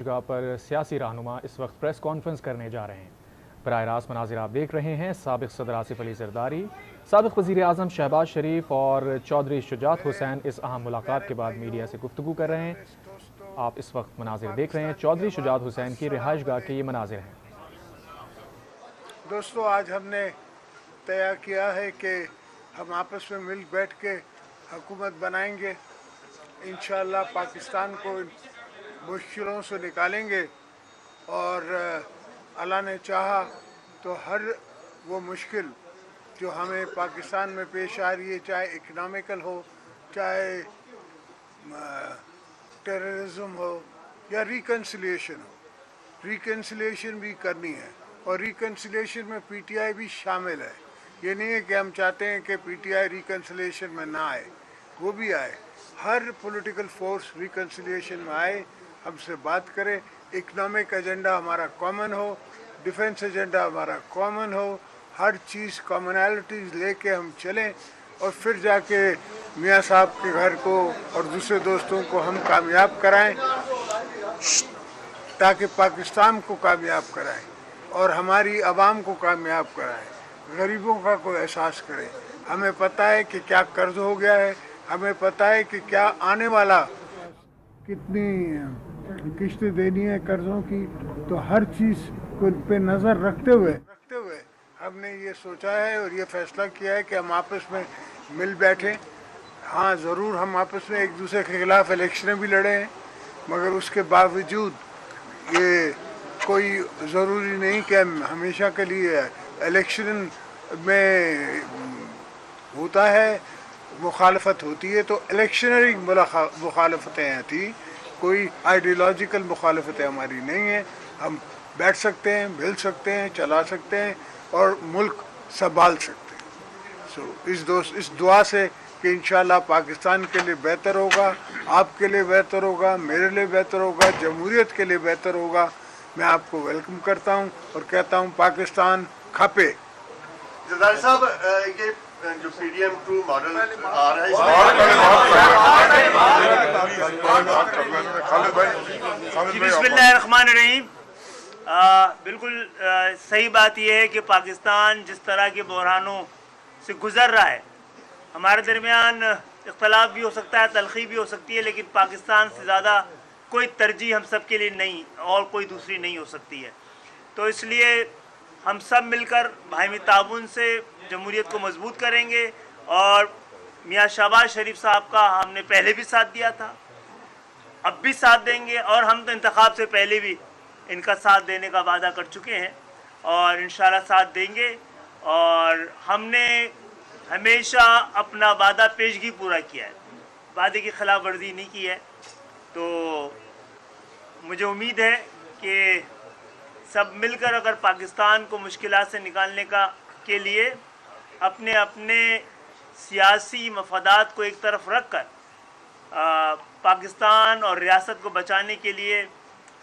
جگہ پر سیاسی رہنما اس وقت پریس کانفرنس کرنے جا رہے ہیں۔ براہ راست مناظر آپ دیکھ رہے ہیں۔ سابق صدر آصف علی زرداری، سابق وزیر اعظم شہباز شریف اور چودھری شجاعت حسین اس اہم ملاقات کے بعد میڈیا سے گفتگو کر رہے ہیں۔ آپ اس وقت مناظر دیکھ رہے ہیں۔ چودھری شجاعت حسین کی رہائش گاہ کے یہ مناظر ہیں۔ دوستو، آج ہم نے طے کیا ہے کہ ہم آپس میں مل بیٹھ کے حکومت بنائیں گے۔ انشاءاللہ پاکستان کو مشکلوں سے نکالیں گے، اور اللہ نے چاہا تو ہر وہ مشکل جو ہمیں پاکستان میں پیش آ رہی ہے، چاہے اکنامیکل ہو، چاہے ٹیررزم ہو یا ریکنسلیشن ہو، ریکنسلیشن بھی کرنی ہے، اور ریکنسلیشن میں پی ٹی آئی بھی شامل ہے۔ یہ نہیں ہے کہ ہم چاہتے ہیں کہ پی ٹی آئی ریکنسلیشن میں نہ آئے، وہ بھی آئے۔ ہر پولیٹیکل فورس ریکنسلیشن میں آئے، ہم سے بات کرے۔ اکنامک ایجنڈا ہمارا کامن ہو، ڈیفنس ایجنڈا ہمارا کامن ہو، ہر چیز کامنالٹیز لے کے ہم چلیں، اور پھر جا کے میاں صاحب کے گھر کو اور دوسرے دوستوں کو ہم کامیاب کرائیں، تاکہ پاکستان کو کامیاب کرائیں اور ہماری عوام کو کامیاب کرائیں، غریبوں کا کوئی احساس کریں۔ ہمیں پتہ ہے کہ کیا قرض ہو گیا ہے، ہمیں پتہ ہے کہ کیا آنے والا، کتنی قسطیں دینی ہے قرضوں کی، تو ہر چیز کو پہ نظر رکھتے ہوئے ہم نے یہ سوچا ہے اور یہ فیصلہ کیا ہے کہ ہم آپس میں مل بیٹھیں۔ ہاں ضرور ہم آپس میں ایک دوسرے کے خلاف الیکشنیں بھی لڑے ہیں، مگر اس کے باوجود یہ کوئی ضروری نہیں کہ ہمیشہ کے لیے الیکشن میں ہوتا ہے، مخالفت ہوتی ہے تو الیکشنری مخالفتیں تھیں، کوئی آئیڈیالوجیکل مخالفتیں ہماری نہیں ہیں۔ ہم بیٹھ سکتے ہیں، مل سکتے ہیں، چلا سکتے ہیں اور ملک سنبھال سکتے ہیں۔ اس دعا سے کہ انشاءاللہ پاکستان کے لیے بہتر ہوگا، آپ کے لیے بہتر ہوگا، میرے لیے بہتر ہوگا، جمہوریت کے لیے بہتر ہوگا، میں آپ کو ویلکم کرتا ہوں اور کہتا ہوں پاکستان کھپے۔ زرداری صاحب، یہ جو پی ڈی ایم 2 ماڈل آ رہا ہے، بسم اللہ الرحمن الرحیم۔ بالکل صحیح بات یہ ہے کہ پاکستان جس طرح کے بحرانوں سے گزر رہا ہے، ہمارے درمیان اختلاف بھی ہو سکتا ہے، تلخی بھی ہو سکتی ہے، لیکن پاکستان سے زیادہ کوئی ترجیح ہم سب کے لیے نہیں اور کوئی دوسری نہیں ہو سکتی ہے۔ تو اس لیے ہم سب مل کر باہمی تعاون سے جمہوریت کو مضبوط کریں گے، اور میاں شہباز شریف صاحب کا ہم نے پہلے بھی ساتھ دیا تھا، اب بھی ساتھ دیں گے، اور ہم تو انتخاب سے پہلے بھی ان کا ساتھ دینے کا وعدہ کر چکے ہیں اور انشاءاللہ ساتھ دیں گے۔ اور ہم نے ہمیشہ اپنا وعدہ پیشگی پورا کیا ہے، وعدے کی خلاف ورزی نہیں کی ہے۔ تو مجھے امید ہے کہ سب مل کر اگر پاکستان کو مشکلات سے نکالنے کے لیے اپنے اپنے سیاسی مفادات کو ایک طرف رکھ کر پاکستان اور ریاست کو بچانے کے لیے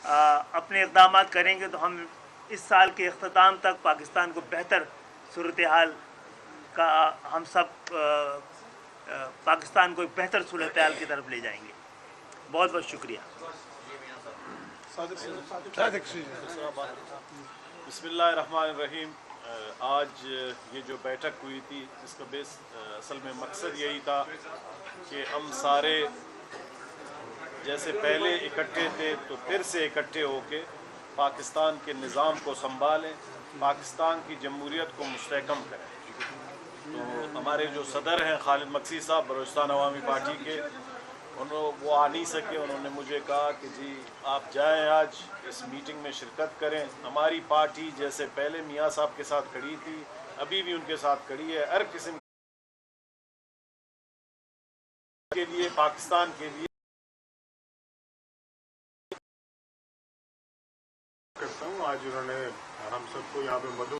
اپنے اقدامات کریں گے، تو ہم اس سال کے اختتام تک پاکستان کو بہتر صورتحال کا ہم سب پاکستان کو ایک بہتر صورتحال کی طرف لے جائیں گے۔ بہت بہت شکریہ۔ بسم اللہ الرحمن الرحیم۔ آج یہ جو بیٹھک ہوئی تھی، اس کا اصل میں مقصد یہی تھا کہ ہم سارے جیسے پہلے اکٹھے تھے تو پھر سے اکٹھے ہو کے پاکستان کے نظام کو سنبھالیں، پاکستان کی جمہوریت کو مستحکم کریں۔ تو ہمارے جو صدر ہیں خالد مکسی صاحب بلوچستان عوامی پارٹی کے، وہ آ نہیں سکے، انہوں نے مجھے کہا کہ جی آپ جائیں، آج اس میٹنگ میں شرکت کریں۔ ہماری پارٹی جیسے پہلے میاں صاحب کے ساتھ کھڑی تھی، ابھی بھی ان کے ساتھ کھڑی ہے، ہر قسم کے لیے، پاکستان کے لیے کرتا ہوں۔ آج انہوں نے ہم سب کو یہاں پہ مدعو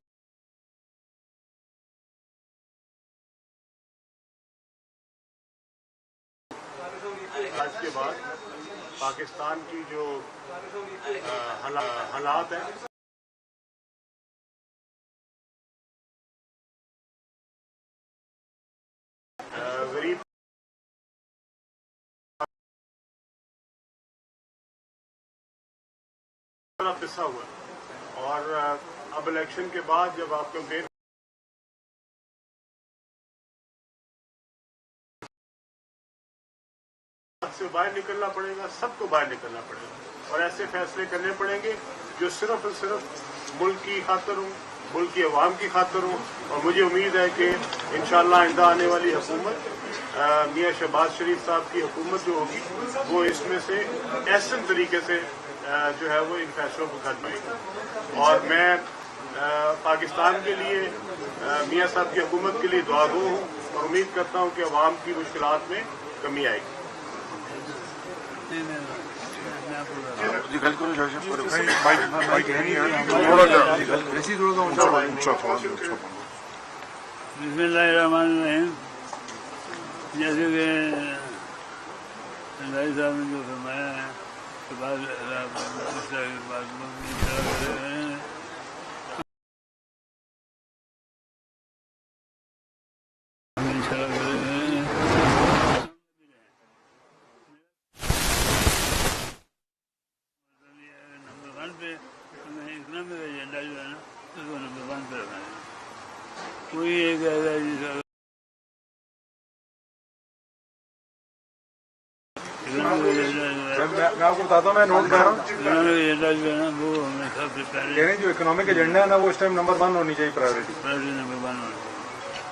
آج کے بعد پاکستان کی جو حالات ہیں غریب पिसा हुआ और अब इलेक्शन के बाद जब आप कैंपेन से बाहर निकलना पड़ेगा, सबको बाहर निकलना पड़ेगा और ऐसे फैसले करने पड़ेंगे जो सिर्फ और सिर्फ मुल्क की खातिर हों, मुल्क की अवाम की खातिर हों। और मुझे उम्मीद है कि इंशाअल्लाह आइंदा आने वाली हुकूमत मियां शहबाज शरीफ साहब की हुकूमत जो होगी वो इसमें से ऐसे तरीके से जो है वो इन फैसलों को कर पाएगी। और मैं पाकिस्तान के लिए मियां साहब की हुकूमत के लिए दुआ गो हूँ और उम्मीद करता हूँ कि अवाम की मुश्किलात में कमी आएगी। बिस्मिल्लाहिर्रहमानिर्रहीम। जैसे कि भाई साहब ने जो फरमाया है कि बाद इकोनॉमिक एजेंडा जो है ना उसको नंबर 1 पे रखना है। कोई एक मैं आपको बताता हूँ, मैं नोट कर रहा हूँ। इकोनॉमिक एजेंडा जो है ना वो हमें सबसे पहले जो इकोनॉमिक एजेंडा है ना वो इस टाइम नंबर 1 होनी चाहिए, प्रायोरिटी नंबर 1 होना चाहिए।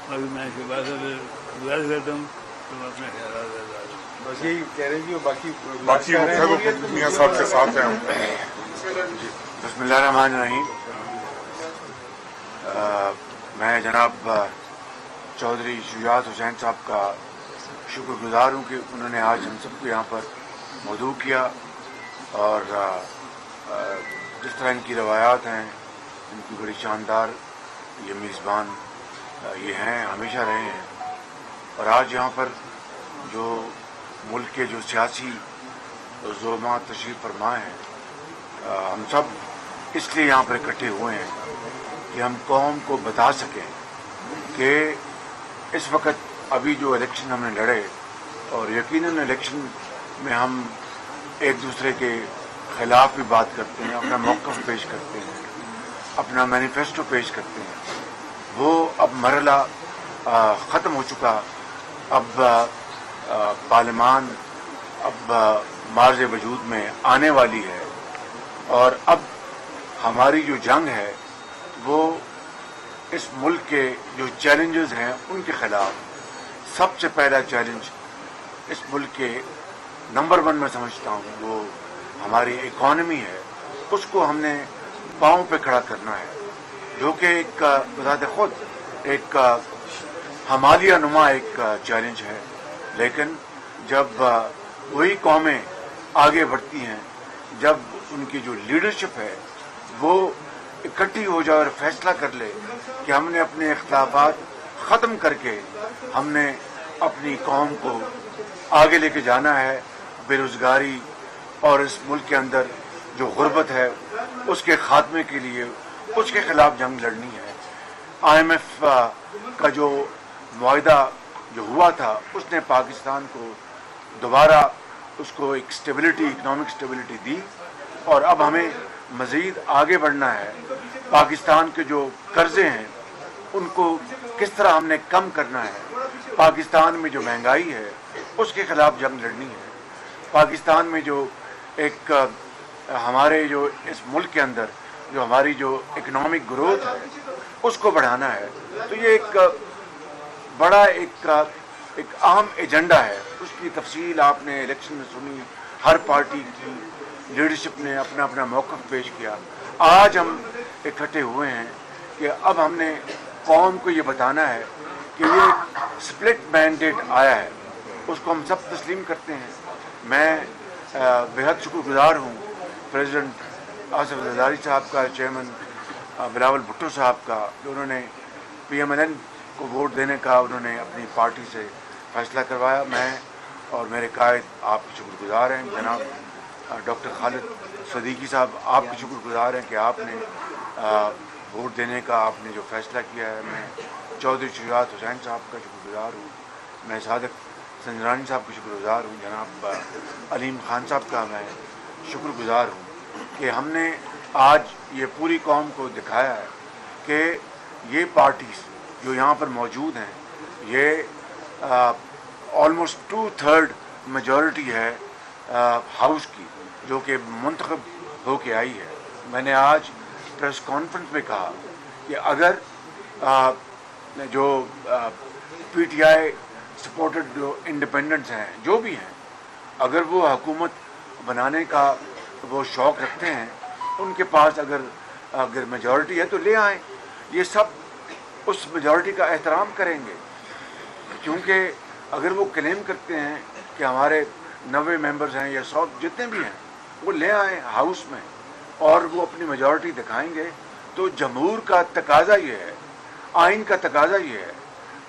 बाकी मैं इसके बाद गुजारिश करता हूँ तो अपने ख्याल बस यही कह रहे हैं कि बाकी मियां साहब के साथ हैं। बिस्मिल्लाहिर्रहमानिर्रहीम। मैं जनाब चौधरी शुजात हुसैन साहब का शुक्रगुजार हूँ कि उन्होंने आज हम सबको यहाँ पर मदऊ किया और जिस तरह इनकी रवायात हैं इनकी बड़ी शानदार ये मेज़बान ये हैं, हमेशा रहे हैं। और आज यहाँ पर जो मुल्क के जो सियासी ज़ुल्मात तशरीफ़ फरमा हैं, हम सब इसलिए यहाँ पर इकट्ठे हुए हैं कि हम कौम को बता सकें कि इस वक्त अभी जो इलेक्शन हमने लड़े और यकीनन इलेक्शन में हम एक दूसरे के खिलाफ भी बात करते हैं, अपना मौक़िफ़ पेश करते हैं, अपना मैनिफेस्टो पेश करते हैं, वो अब मरला ख़त्म हो चुका। अब पार्लिमान अब मार्ज़ वजूद में आने वाली है और अब हमारी जो जंग है वो इस मुल्क के जो चैलेंजेस हैं उनके खिलाफ सबसे पहला चैलेंज इस मुल्क के नंबर 1 में समझता हूँ वो हमारी इकॉनमी है। उसको हमने पाँव पे खड़ा करना है, जो कि एक बजात खुद एक हमालिया नुमा एक चैलेंज है। लेकिन जब वही कौमें आगे बढ़ती हैं, जब उनकी जो लीडरशिप है वो इकट्ठी हो जाए और फैसला कर ले कि हमने अपने इख्तिलाफात ख़त्म करके हमने अपनी कौम को आगे लेके जाना है, बेरोज़गारी और इस मुल्क के अंदर जो गुर्बत है उसके खात्मे के लिए उसके खिलाफ जंग लड़नी है। IMF का जो मुआहदा जो हुआ था उसने पाकिस्तान को दोबारा उसको एक स्टेबिलिटी, इकोनॉमिक स्टेबिलिटी दी और अब हमें मज़ीद आगे बढ़ना है। पाकिस्तान के जो कर्जे हैं उनको किस तरह हमने कम करना है, पाकिस्तान में जो महंगाई है उसके खिलाफ जंग लड़नी है, पाकिस्तान में जो एक हमारे जो इस मुल्क के अंदर जो हमारी जो इकोनॉमिक ग्रोथ है उसको बढ़ाना है। तो ये एक बड़ा एक अहम एजेंडा है। उसकी तफसील आपने इलेक्शन में सुनी, हर पार्टी की लीडरशिप ने अपना अपना मौक़िफ़ पेश किया। आज हम इकट्ठे हुए हैं कि अब हमने कौम को ये बताना है कि ये स्प्लिट मैंडेट आया है, उसको हम सब तस्लीम करते हैं। मैं बेहद शुक्रगुजार हूँ प्रेसिडेंट आसिफ जरदारी साहब का, चेयरमैन बिलावल भुट्टो साहब का, जो उन्होंने PMLN को वोट देने का उन्होंने अपनी पार्टी से फैसला करवाया। मैं और मेरे कायद आपके शुक्रगुजार हैं। जनाब डॉक्टर खालिद सदीकी साहब आपके शुक्रगुजार हैं कि आपने वोट देने का आपने जो फैसला किया है। मैं चौधरी शुजात हुसैन साहब का शुक्रगुजार हूँ। मैं सादक संजरानी साहब का शुक्रगुजार हूँ। जनाब अलीम खान साहब का मैं शुक्रगुजार हूँ कि हमने आज ये पूरी कौम को दिखाया है कि ये पार्टीज जो यहाँ पर मौजूद हैं ये ऑलमोस्ट 2/3 मेजॉरिटी है हाउस की जो कि मुंतखब होके आई है। मैंने आज प्रेस कॉन्फ्रेंस में कहा कि अगर जो पीटीआई सपोर्टेड जो इंडिपेंडेंट्स हैं जो भी हैं, अगर वो हुकूमत बनाने का वो शौक़ रखते हैं, उनके पास अगर मेजॉरिटी है तो ले आएँ। ये सब उस मेजॉरिटी का एहतराम करेंगे, क्योंकि अगर वो क्लेम करते हैं कि हमारे 90 मेंबर्स हैं या 100 जितने भी हैं वो ले आए हाउस में और वो अपनी मेजॉरिटी दिखाएंगे, तो जमहूर का तकाजा ये है, आइन का तकाजा ये है,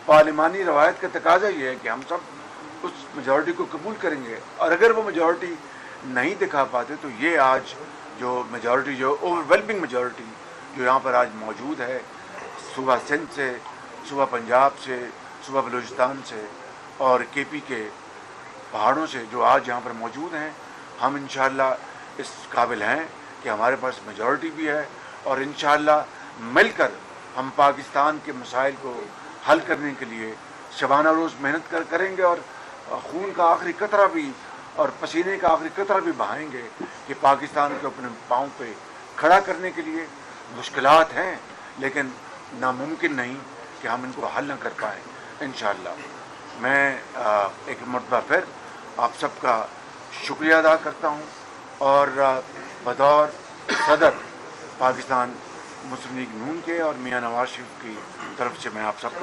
पार्लिमानी रवायत का तकाजा ये है कि हम सब उस मेजॉरिटी को कबूल करेंगे। और अगर वो मेजॉरिटी नहीं दिखा पाते तो ये आज जो मेजॉरिटी, जो ओवरवेलमिंग मेजॉरिटी जो यहाँ पर आज मौजूद है, सुबह सिंध से, सुबह पंजाब से, सुबह बलूचिस्तान से और केपी के पहाड़ों से जो आज यहाँ पर मौजूद हैं, हम इंशाअल्लाह इस काबिल हैं कि हमारे पास मेजॉरिटी भी है और इंशाअल्लाह मिलकर हम पाकिस्तान के मसाइल को हल करने के लिए शबाना रोज़ मेहनत करेंगे और खून का आखिरी कतरा भी और पसीने का आखिरी कतरा भी बहाएंगे कि पाकिस्तान को अपने पाँव पे खड़ा करने के लिए। मुश्किलात हैं लेकिन नामुमकिन नहीं कि हम इनको हल न कर पाएँ इंशाअल्लाह। मैं एक मरतबा फिर आप सबका शुक्रिया अदा करता हूँ और बतौर सदर पाकिस्तान मुस्लिम लीग नून के और मियां नवाज शरीफ की तरफ से मैं आप सबको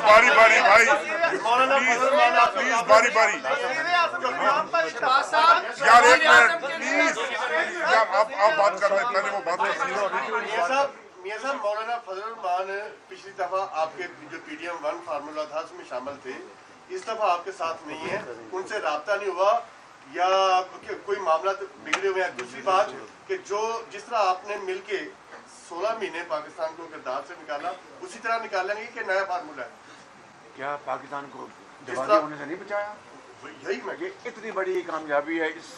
बारी बारी भाई प्लीज बारी बारी यार एक मिनट प्लीज यार आप बात कर रहे हैं, पहले वो बात कर मियां साहब मौलाना फजलुर रहमान पिछली दफा आपके जो PDM 1 फार्मूला था उसमें शामिल थे, इस दफा आपके साथ नहीं है, उनसे राब्ता नहीं हुआ या कोई मामला तो बिगड़े हुए हैं। दूसरी बात कि जो जिस तरह आपने मिलके 16 महीने पाकिस्तान को गिरदार से निकाला, उसी तरह निकालेंगे कि नया फार्मूला है? क्या पाकिस्तान को दिवालिया होने से नहीं बचाया? यही मैं ये इतनी बड़ी कामयाबी है इस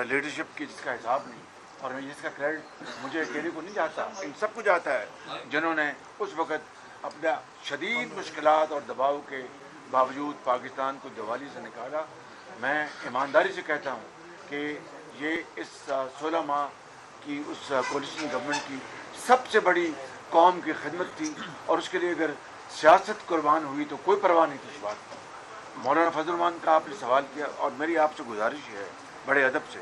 लीडरशिप की जिसका हिसाब नहीं, और जिसका क्रेडिट मुझे अकेले को नहीं जाता, इन सबको जाता है जिन्होंने उस वक़्त अपना शदीद मुश्किलात और दबाव के बावजूद पाकिस्तान को दिवाली से निकाला। मैं ईमानदारी से कहता हूँ कि ये इस 16 माह की उस कोलिशन गवर्नमेंट की सबसे बड़ी कौम की खिदमत थी, और उसके लिए अगर सियासत कुर्बान हुई तो कोई परवाह नहीं थी इस बात की। मौलाना फजलुर रहमान का आपने सवाल किया और मेरी आपसे गुजारिश है बड़े अदब से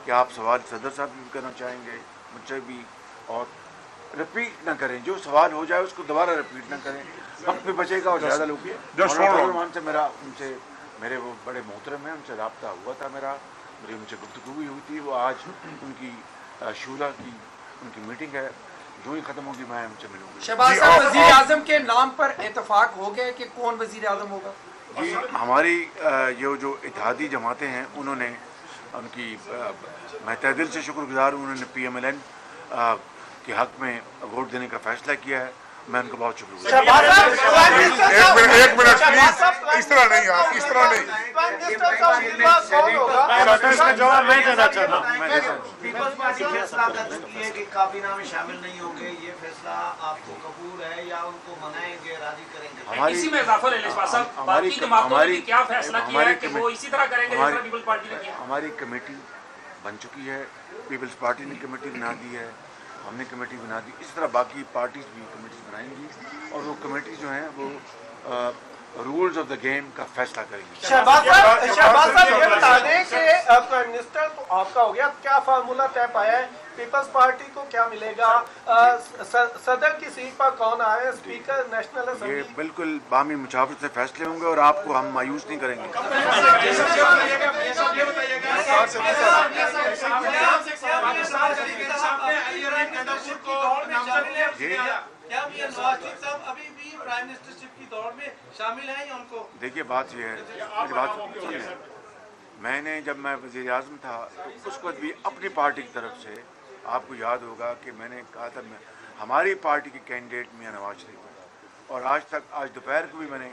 कि आप सवाल सदर साहब भी करना चाहेंगे, मुझसे भी, और रिपीट ना करें, जो सवाल हो जाए उसको दोबारा रिपीट ना करें, वक्त भी बचेगा और ज़्यादा लोग। मौलाना से मेरे वो बड़े मोहतरम हैं, उनसे रब्ता हुआ था मेरी उनसे गुफ्तगू भी हुई थी। वो आज उनकी शूरा की उनकी मीटिंग है, जो ही ख़त्म होगी मैं उनसे मिलूंगी। शहबाज साहब, वज़ीर आज़म के नाम पर इत्तेफाक हो गया कि कौन वज़ीर आज़म होगा? जी, हमारी ये जो इत्तेहादी जमातें हैं उन्होंने उनकी मैं तहे दिल से शुक्रगुजार हूँ, उन्होंने PMLN के हक़ में वोट देने का फैसला किया है, मैं उनको बहुत शुक्रगुजार। एक मिनट प्लीज, इस तरह नहीं, आप इस तरह नहीं। जवाब मैं देना चाहता हूँ। पीपल्स पार्टी फैसला कर चुकी है कि काबीना में शामिल नहीं होंगे, ये फैसला आपको कबूल है या उनको मनाएंगे, राजी करेंगे? इसी में इजाफा ले लें साहब, बाकी जमातों ने क्या फैसला किया है कि वो इसी तरह करेंगे जैसा पीपल्स पार्टी ने किया? हमारी कमेटी बन चुकी है, पीपल्स पार्टी ने कमेटी बना दी है, हमने कमेटी बना दी, इस तरह बाकी पार्टीज भी कमेटी बनाएंगी और वो कमेटी जो है वो रूल्स ऑफ द गेम का फैसला करेंगी। शहबाज साहब ये बता दें कि प्राइम मिनिस्टर तो आपका हो गया, क्या फार्मूला तय पाया है? पीपल्स पार्टी को क्या मिलेगा? सदर की सीट पर कौन आए? Speaker national assembly? ये बिल्कुल बामी मुशावरत से फैसले होंगे और आपको हम मायूस नहीं करेंगे। अभी भी प्राइम मिनिस्टरशिप की दौड़ में शामिल हैं या उनको? देखिए बात ये है, मैंने जब मैं वज़ीर आज़म था तो उस वक्त भी अपनी पार्टी की तरफ से, आपको याद होगा कि मैंने कहा था हमारी पार्टी के कैंडिडेट मियां नवाज शरीफ हैं, और आज दोपहर को भी मैंने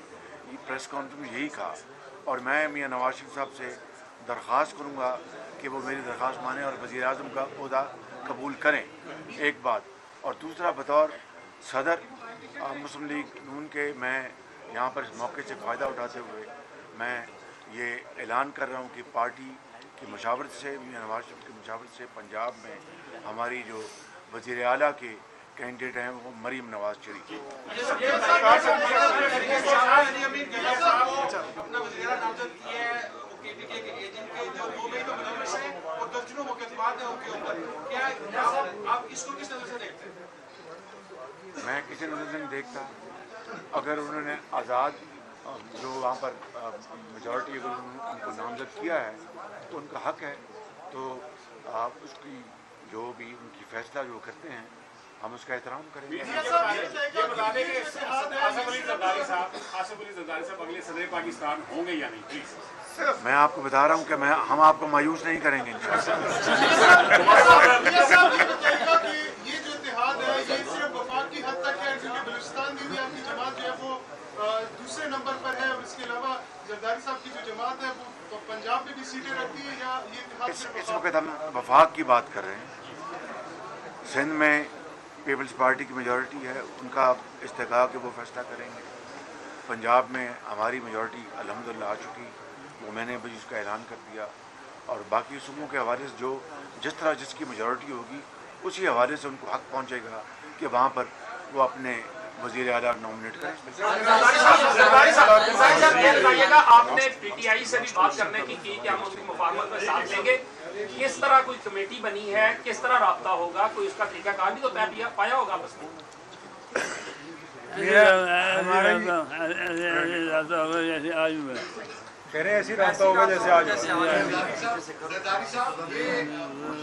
प्रेस कॉन्फ्रेंस में यही कहा اور میں میاں نواز شریف صاحب سے درخواست کروں گا کہ وہ میری درخواست مانیں اور وزیر اعظم کا عہدہ قبول کریں، ایک بات. اور دوسرا، بطور صدر مسلم لیگ نون کے میں یہاں پر اس موقع سے فائدہ اٹھاتے ہوئے میں یہ اعلان کر رہا ہوں کہ پارٹی کی مشاورت سے، میاں نواز شریف کی مشاورت سے پنجاب میں ہماری جو وزیر اعلیٰ کے کینڈیڈیٹ ہیں وہ مریم نواز شریف. میں کسی نظر سے نہیں دیکھتا. اگر انہوں نے آزاد جو وہاں پر میجورٹی اگر ان کو نامزد کیا ہے تو ان کا حق ہے، تو آپ اس کی جو بھی ان کی فیصلہ جو کرتے ہیں ہم اس کا احترام کریں گے. یہ بتا دیں کہ آصف علی زرداری صاحب اگلے صدر پاکستان ہوں گے یا نہیں پلیز. میں آپ کو بتا رہا ہوں کہ ہم آپ کو مایوس نہیں کریں گے. یہ جو اتحاد ہے یہ صرف وفاق کی حد تک ہے، کیونکہ بلوچستان میں بھی آپ کی جماعت جو ہے وہ دوسرے نمبر پر ہے، اور اس کے علاوہ زرداری صاحب کی جو جماعت ہے وہ پنجاب میں بھی سیٹیں رکھتی ہے، یا یہ اتحاد اس وقت ہم وفاق کی بات کر رہے ہیں. سندھ میں پیپلز پارٹی کی میجورٹی ہے، ان کا استحقاق ہے وہ فیصلہ کریں گے. پنجاب میں ہماری میجورٹی الحمدللہ آ چکی، وہ میں نے بھی اس کا اعلان کر دیا. اور باقی صوبوں کے حوالے سے جو جس طرح جس کی میجورٹی ہوگی اسی حوالے سے ان کو حق پہنچے گا کہ وہاں پر وہ اپنے وزیر اعلیٰ نامنیٹ کریں. زرداری صاحب یہ بتائیے گا، آپ نے پی ٹی آئی سے بھی بات کرنے کی کہ ہم اس کی مفاہمت میں ساتھ لیں گے، کس طرح کوئی کمیٹی بنی ہے، کس طرح رابطہ ہوگا، کوئی اس کا طریقہ کار بھی تو طے پایا ہوگا آپس میں؟ کہہ رہے ہیں ایسی رابطہ ہوگا جیسے آج. زرداری صاحب یہ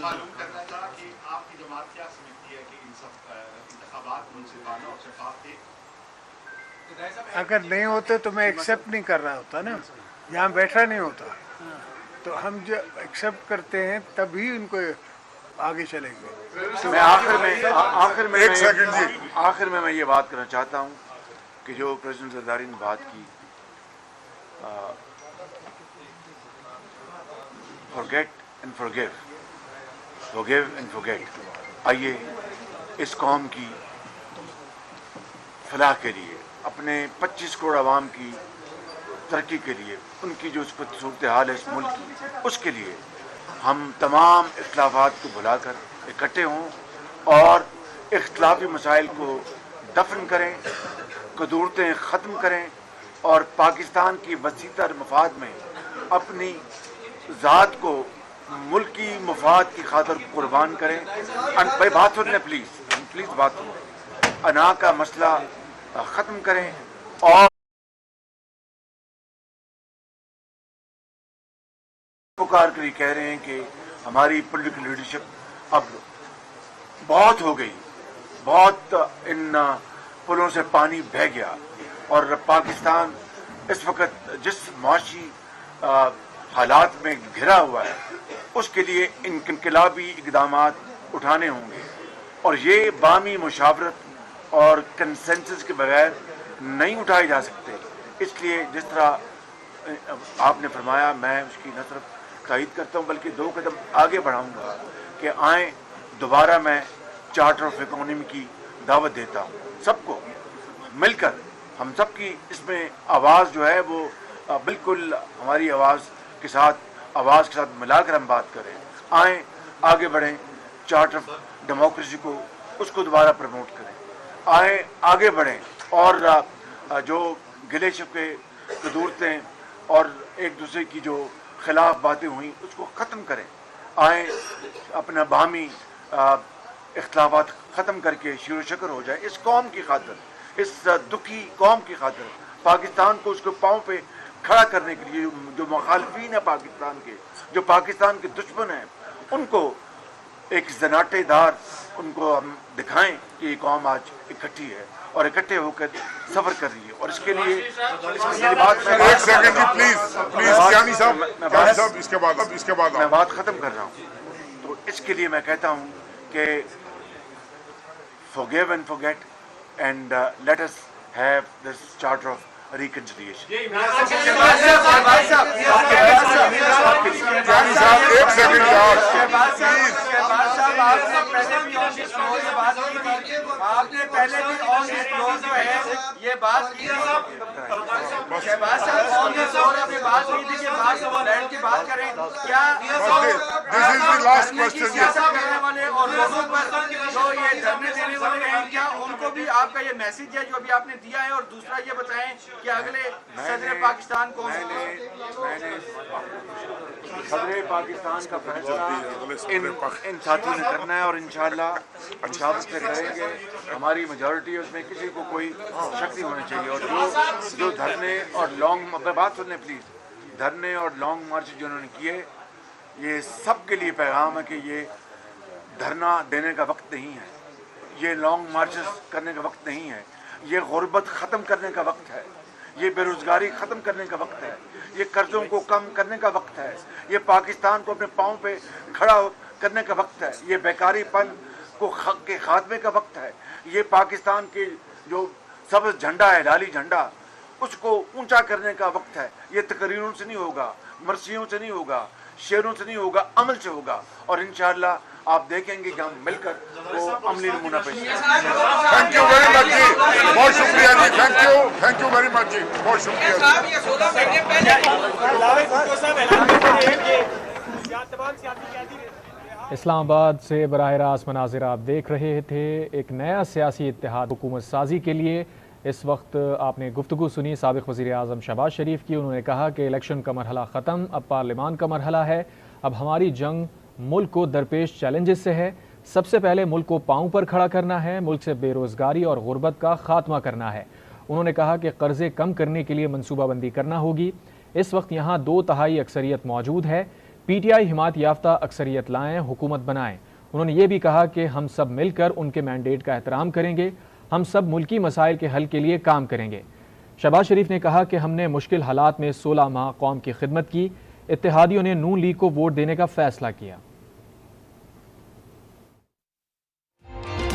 معلوم کرنا تھا کہ آپ کی جماعت کیا سمجھتی ہے کہ ان سب انتخابات منصفانہ اور شفاف تھے؟ اگر نہیں ہوتے تو میں ایکسیپٹ نہیں کر رہا ہوتا نا، یہاں بیٹھا نہیں ہوتا. تو ہم جو ایکسیپٹ کرتے ہیں تبھی ان کو آگے چلیں گے. میں آخر میں میں یہ بات کرنا چاہتا ہوں کہ جو پریزیڈنٹ زرداری نے بات کی، forget and forgive, forgive and forget. آئیے اس قوم کی فلاح کے لیے، اپنے 25 کروڑ عوام کی ترقی کے لیے، ان کی جو صورتحال ہے اس ملک کی، اس کے لیے ہم تمام اختلافات کو بھلا کر اکٹھے ہوں اور اختلافی مسائل کو دفن کریں، قدورتیں ختم کریں اور پاکستان کی وسیع تر مفاد میں اپنی ذات کو ملکی مفاد کی خاطر قربان کریں. بھائی بات سن لیں پلیز بات سن لیں. انا کا مسئلہ ختم کریں اور پکار کر کہہ رہے ہیں کہ ہماری پولیٹیکل لیڈرشپ اب بہت ہو گئی، بہت ان پلوں سے پانی بہہ گیا، اور پاکستان اس وقت جس معاشی حالات میں گھرا ہوا ہے اس کے لیے انقلابی اقدامات اٹھانے ہوں گے، اور یہ باہمی مشاورت اور کنسنسس کے بغیر نہیں اٹھائے جا سکتے. اس لیے جس طرح آپ نے فرمایا میں اس کی نہ صرف تائید کرتا ہوں بلکہ 2 قدم آگے بڑھاؤں گا کہ آئیں دوبارہ میں چارٹر آف اکانومی کی دعوت دیتا ہوں. سب کو مل کر ہم سب کی اس میں آواز جو ہے وہ بالکل ہماری آواز کے ساتھ ملا کر ہم بات کریں. آئیں آگے بڑھیں، چارٹر آف ڈیموکریسی کو اس کو دوبارہ پروموٹ کریں. آئیں آگے بڑھیں اور جو گلے شکوے قدورتیں اور ایک دوسرے کی جو خلاف باتیں ہوئیں اس کو ختم کریں. آئیں اپنا باہمی اختلافات ختم کر کے شیر و شکر ہو جائے اس قوم کی خاطر، اس دکھی قوم کی خاطر، پاکستان کو اس کے پاؤں پہ کھڑا کرنے کے لیے. جو مخالفین ہیں پاکستان کے، جو پاکستان کے دشمن ہیں، ان کو ایک زناٹے دار ان کو ہم دکھائیں کہ یہ قوم آج اکٹھی ہے اور اکٹھے ہو کر سفر کر رہی ہے. اور اس کے لیے میں بات ختم کر رہا ہوں. تو اس کے لیے میں کہتا ہوں کہ forgive and forget and let us have this charter of reconciliation. Shahbaz साहब ने बात की थी कि बात बैठ के बात करें, क्या सियासत करने वाले और लोगों पर जो ये धरने देने वाले हैं, क्या उनको भी आपका ये मैसेज है जो अभी आपने दिया है? और दूसरा ये बताएं कि अगले सदर पाकिस्तान कौन से? सदर पाकिस्तान का फैसला इन साथियों ने करना है और इंशाअल्लाह इंशाअल्लाह से करेंगे। हमारी मेजॉरिटी है, उसमें किसी को कोई शक नहीं होना चाहिए। और जो धरने और लॉन्ग, बात सुनने प्लीज, धरने और लॉन्ग मार्च जो उन्होंने किए, ये सबके लिए पैगाम है कि ये धरना देने का वक्त नहीं है, ये लॉन्ग मार्चेस करने का वक्त नहीं है, ये गुर्बत ख़त्म करने का वक्त है, ये बेरोज़गारी ख़त्म करने का वक्त है, ये कर्ज़ों को कम करने का वक्त है, ये पाकिस्तान को अपने पाँव पे खड़ा करने का वक्त है, ये बेकारीपन को के खात्मे का वक्त है, ये पाकिस्तान के जो सब्ज़ झंडा है, लाली झंडा, उसको ऊंचा करने का वक्त है। ये तकरीरों से नहीं होगा, मर्सियों से नहीं होगा, शेरों से नहीं होगा, अमल से होगा। और इंशाअल्लाह आप देखेंगे कि हम मिलकर वो अमली नमूना पेश करेंगे। थैंक यू वेरी मच जी, बहुत शुक्रिया जी, थैंक यू वेरी मच जी, बहुत शुक्रिया। इस्लामाबाद से बराह रास्त मनाजिर आप देख रहे थे। एक नया सियासी इत्तेहाद हुकूमत साजी के लिए इस वक्त आपने गुफ्तगू सुनी साबिक़ वज़ीर आज़म शहबाज शरीफ की। उन्होंने कहा कि इलेक्शन का मरहला ख़त्म, अब पार्लियामान का मरहला है। अब हमारी जंग मुल्क को दरपेश चैलेंजेस से है। सबसे पहले मुल्क को पाँव पर खड़ा करना है, मुल्क से बेरोज़गारी और गुर्बत का ख़ात्मा करना है। उन्होंने कहा कि कर्ज़े कम करने के लिए मनसूबाबंदी करना होगी। इस वक्त यहाँ 2/3 अक्सरियत मौजूद है। PTI हिमायत याफ्ता अक्सरियत लाएँ, हुकूमत बनाएँ। उन्होंने ये भी कहा कि हम सब मिलकर उनके मैंडेट का एहतराम करेंगे, हम सब मुल्की मसाइल के हल के लिए काम करेंगे। शहबाज शरीफ ने कहा कि हमने मुश्किल हालात में 16 माह कौम की खिदमत की। इत्तेहादियों ने नून लीग को वोट देने का फैसला किया।